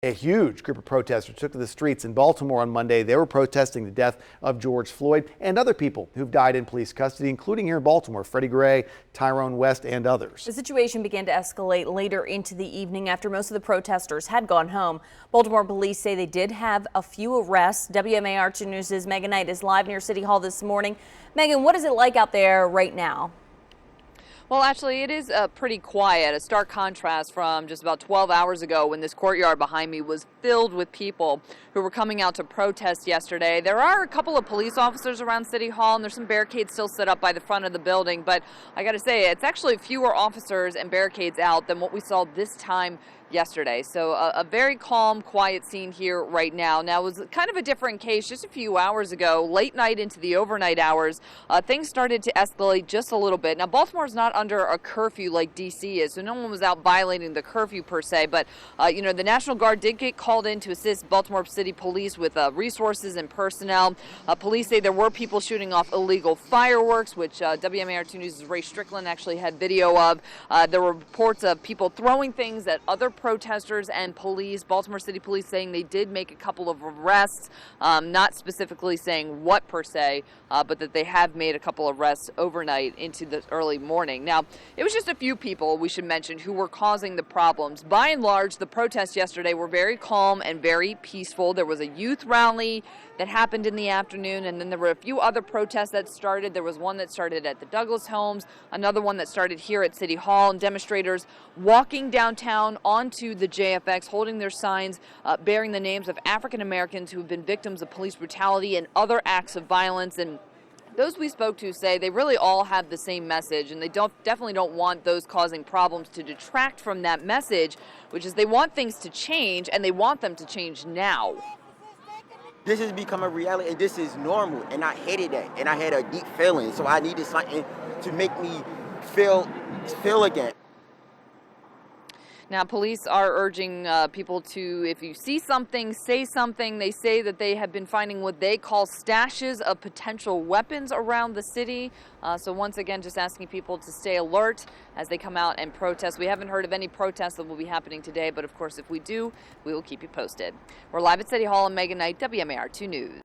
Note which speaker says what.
Speaker 1: A huge group of protesters took to the streets in Baltimore on Monday. They were protesting the death of George Floyd and other people who've died in police custody, including here in Baltimore, Freddie Gray, Tyrone West, and others.
Speaker 2: The situation began to escalate later into the evening after most of the protesters had gone home. Baltimore police say they did have a few arrests. WMAR 2 News' Megan Knight is live near City Hall this morning. Megan, what is it like out there right now?
Speaker 3: Well, actually, it is pretty quiet, a stark contrast from just about 12 hours ago when this courtyard behind me was filled with people who were coming out to protest yesterday. There are a couple of police officers around City Hall, and there's some barricades still set up by the front of the building, but I got to say, it's actually fewer officers and barricades out than what we saw this time yesterday. So a very calm, quiet scene here right now. Now, it was kind of a different case just a few hours ago, late night into the overnight hours. Things started to escalate just a little bit. Now, Baltimore's not under a curfew like D.C. is, so no one was out violating the curfew per se, but, the National Guard did get called in to assist Baltimore City Police with resources and personnel. Police say there were people shooting off illegal fireworks, which WMAR 2 News' Ray Strickland actually had video of. There were reports of people throwing things at other protesters and police. Baltimore City Police saying they did make a couple of arrests, not specifically saying what per se, but that they have made a couple of arrests overnight into the early morning. Now, it was just a few people, we should mention, who were causing the problems. By and large, the protests yesterday were very calm and very peaceful. There was a youth rally that happened in the afternoon, and then there were a few other protests that started. There was one that started at the Douglas homes, another one that started here at City Hall, and demonstrators walking downtown onto the JFX, holding their signs bearing the names of African Americans who have been victims of police brutality and other acts of violence. And those we spoke to say they really all have the same message, and they definitely don't want those causing problems to detract from that message, which is they want things to change, and they want them to change now.
Speaker 4: This has become a reality, and this is normal, and I hated that, and I had a deep feeling, so I needed something to make me feel again.
Speaker 3: Now, police are urging people to, if you see something, say something. They say that they have been finding what they call stashes of potential weapons around the city. So once again, just asking people to stay alert as they come out and protest. We haven't heard of any protests that will be happening today, but of course, if we do, we will keep you posted. We're live at City Hall. I'm Megan Knight, WMAR 2 News.